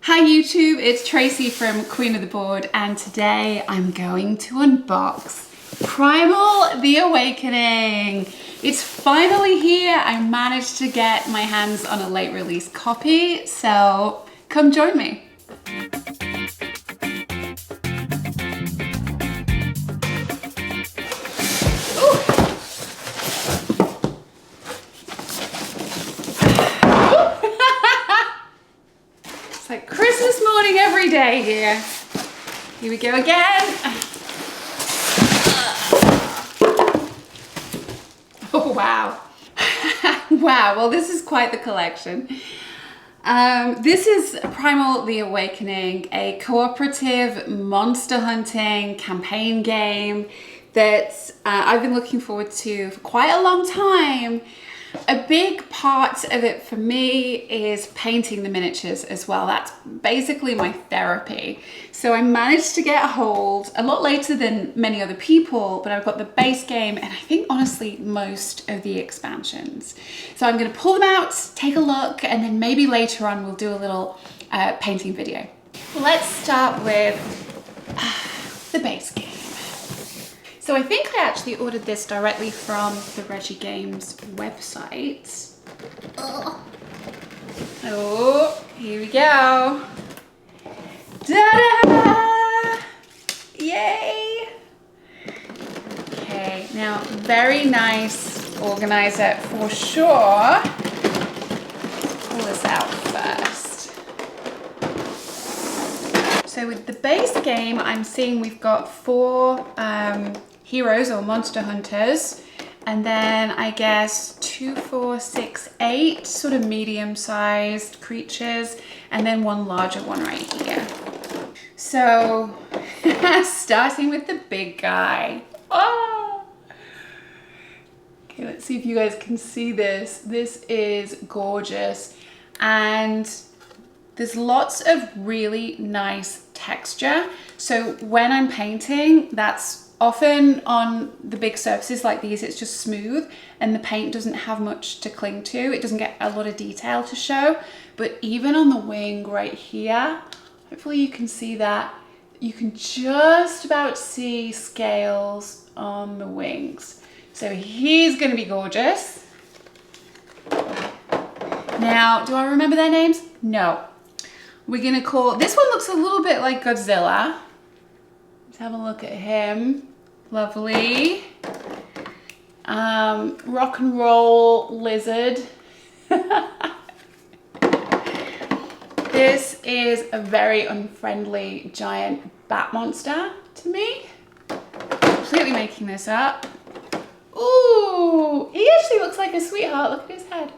Hi YouTube, it's Tracy from Queen of the Board, and today I'm going to unbox Primal the Awakening. It's finally here. I managed to get my hands on a late release copy, so come join me. Like Christmas morning every day here. Here we go again. Oh, wow. Wow, well, this is quite the collection. This is Primal the Awakening, a cooperative monster hunting campaign game that I've been looking forward to for quite a long time. A big part of it for me is painting the miniatures as well. That's basically my therapy. So I managed to get a hold a lot later than many other people, but I've got the base game and I think honestly most of the expansions. So I'm going to pull them out, take a look, and then maybe later on we'll do a little painting video. Let's start with the base game. So I think I actually ordered this directly from the Reggie Games website. Oh, here we go. Ta-da! Yay! Okay, now very nice organizer for sure. Pull this out first. So with the base game, I'm seeing we've got 4 heroes or monster hunters, and then I guess 2, 4, 6, 8 sort of medium-sized creatures, and then 1 larger one right here. So starting with the big guy. Oh! Okay, let's see if you guys can see this. This is gorgeous, and there's lots of really nice texture. So when I'm painting, that's often on the big surfaces like these, it's just smooth and the paint doesn't have much to cling to. It doesn't get a lot of detail to show, but even on the wing right here, hopefully you can see that. You can just about see scales on the wings. So he's gonna be gorgeous. Now, do I remember their names? No. We're gonna call, this one looks a little bit like Godzilla. Let's have a look at him. Lovely. Rock and roll lizard. This is a very unfriendly giant bat monster to me. Completely making this up. Ooh, he actually looks like a sweetheart. Look at his head.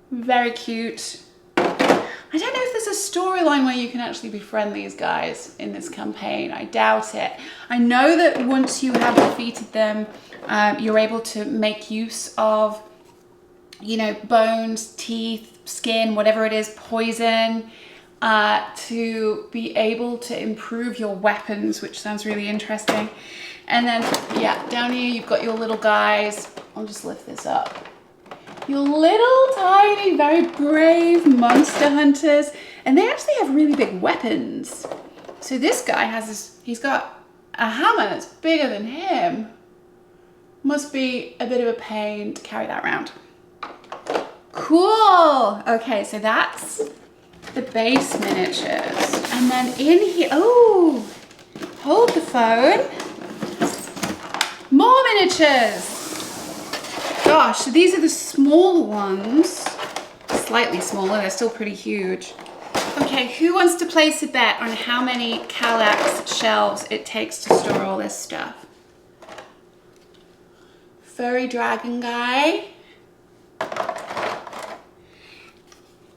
Very cute. I don't know if there's a storyline where you can actually befriend these guys in this campaign. I doubt it. I know that once you have defeated them, you're able to make use of, you know, bones, teeth, skin, whatever it is, poison, to be able to improve your weapons, which sounds really interesting. And then, yeah, down here you've got your little guys. I'll just lift this up. Your little tiny, very brave monster hunters, and they actually have really big weapons. So this guy has this, he's got a hammer that's bigger than him. Must be a bit of a pain to carry that around. Cool. Okay, so that's the base miniatures. And then in here, oh, hold the phone. More miniatures. Gosh, so these are the small ones, slightly smaller, they're still pretty huge. Okay, who wants to place a bet on how many Kallax shelves it takes to store all this stuff? Furry dragon guy.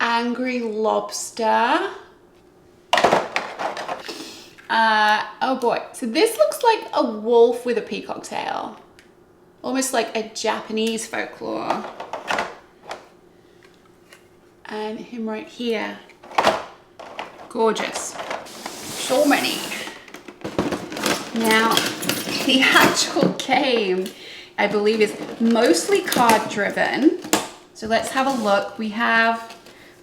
Angry lobster. Oh boy, so this looks like a wolf with a peacock tail. Almost like a Japanese folklore. And him right here. Gorgeous. So many. Now, the actual game, I believe, is mostly card driven. So let's have a look. We have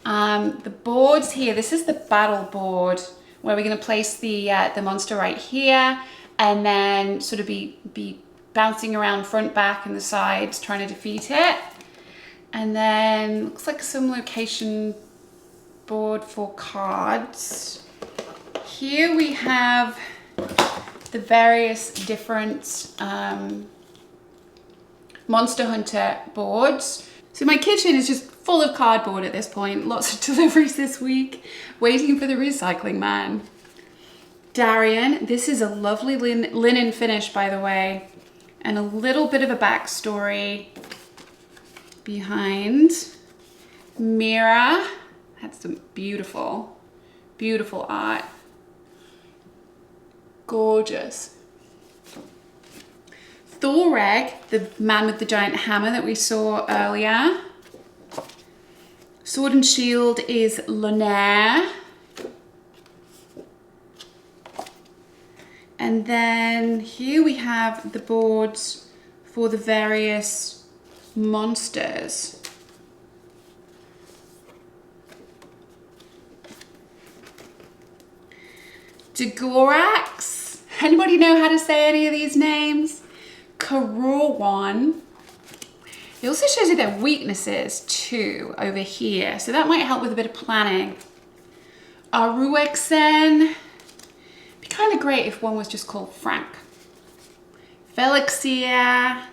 The boards here, this is the battle board where we're going to place the monster right here, and then sort of be bouncing around front, back, and the sides trying to defeat it. And then looks like some location board for cards. Here we have the various different Monster Hunter boards. So my kitchen is just full of cardboard at this point. Lots of deliveries this week, waiting for the recycling man. Darian, this is a lovely linen finish, by the way, and a little bit of a backstory behind. Mira had some beautiful, beautiful art. Gorgeous. Thoreg, the man with the giant hammer that we saw earlier. Sword and Shield is Lunaire. And then here we have the boards for the various monsters. Dagorax. Anybody know how to say any of these names? Karorwan. It also shows you their weaknesses too over here, so that might help with a bit of planning. Aruexen. Be kind of great if one was just called Frank. Felixia.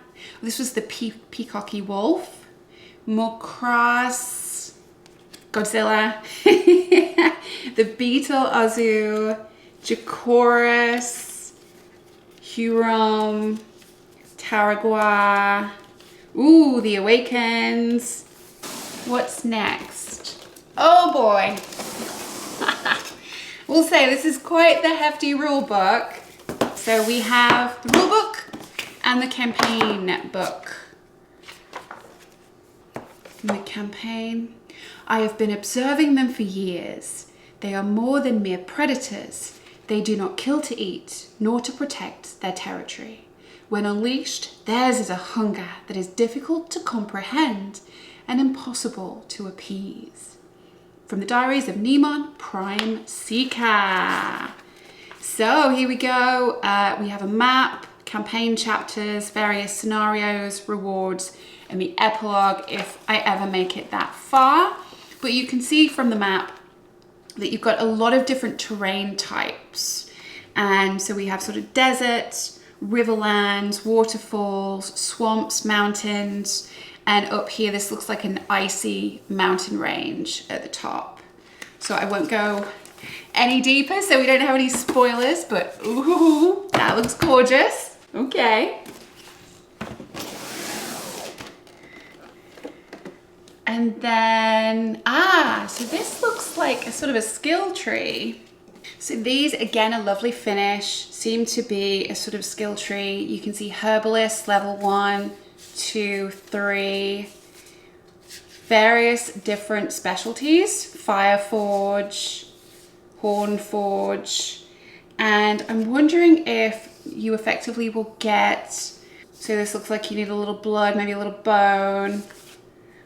This was the peacocky wolf. Mokras. Godzilla. The beetle Azu. Jacorus. Huron. Taragua. Ooh, the Awakens. What's next? Oh boy. We'll say this is quite the hefty rule book. So we have the rule book and the campaign book. The campaign. I have been observing them for years. They are more than mere predators. They do not kill to eat, nor to protect their territory. When unleashed, theirs is a hunger that is difficult to comprehend and impossible to appease. From the Diaries of Nemon, Prime Seeker. So here we go. We have a map, campaign chapters, various scenarios, rewards, and the epilogue if I ever make it that far. But you can see from the map that you've got a lot of different terrain types. And so we have sort of deserts, riverlands, waterfalls, swamps, mountains, and up here this looks like an icy mountain range at the top. So I won't go any deeper so we don't have any spoilers, but ooh, that looks gorgeous. Okay. And then, so this looks like a sort of a skill tree. So these, again, a lovely finish, seem to be a sort of skill tree. You can see Herbalist, level 1, 2, 3. Various different specialties, Fireforge, Hornforge. And I'm wondering if you effectively will get, so this looks like you need a little blood, maybe a little bone.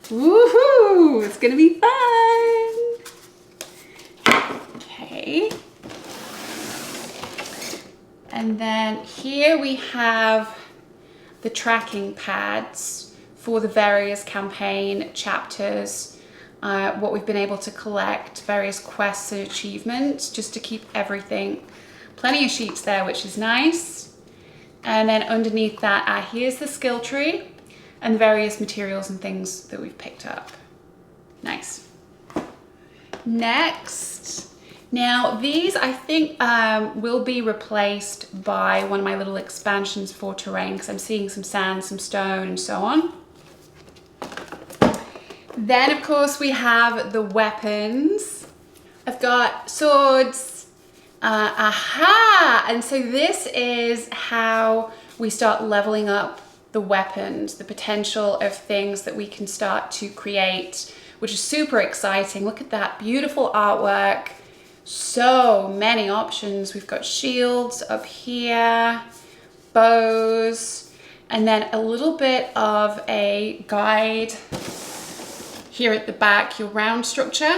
Woohoo! It's gonna be fun! Okay. And then here we have the tracking pads for the various campaign chapters, what we've been able to collect, various quests and achievements, just to keep everything. Plenty of sheets there, which is nice. And then underneath that, here's the skill tree and the various materials and things that we've picked up. Nice. Next. Now these I think will be replaced by one of my little expansions for terrain because I'm seeing some sand, some stone and so on. Then of course we have the weapons. I've got swords. And so this is how we start leveling up the weapons, the potential of things that we can start to create, which is super exciting. Look at that beautiful artwork. So many options. We've got shields up here, bows, and then a little bit of a guide Here at the back, your round structure,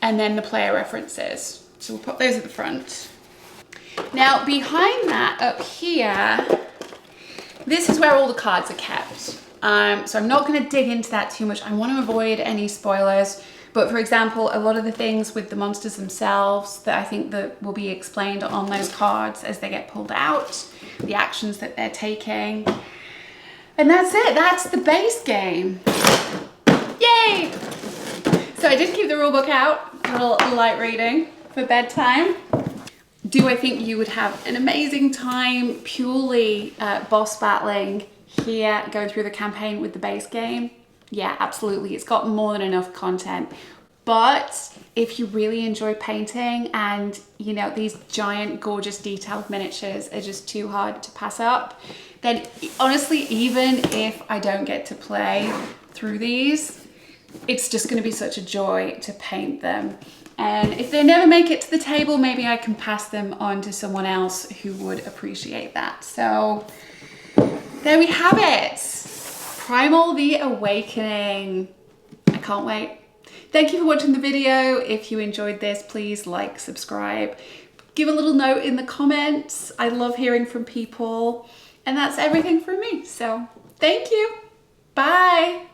and then the player references. So we'll put those at the front. Now behind that up here, this is where all the cards are kept. So I'm not going to dig into that too much. I want to avoid any spoilers. But for example, a lot of the things with the monsters themselves that I think that will be explained on those cards as they get pulled out, the actions that they're taking. And that's it. That's the base game. Yay! So I did keep the rulebook out, a little light reading for bedtime. Do I think you would have an amazing time purely boss battling here, going through the campaign with the base game? Yeah, absolutely. It's got more than enough content. But if you really enjoy painting and, you know, these giant, gorgeous, detailed miniatures are just too hard to pass up, then honestly, even if I don't get to play through these, it's just going to be such a joy to paint them. And if they never make it to the table, maybe I can pass them on to someone else who would appreciate that. So there we have it. Primal the Awakening. I can't wait. Thank you for watching the video. If you enjoyed this, please like, subscribe, give a little note in the comments. I love hearing from people. And that's everything from me. So thank you. Bye.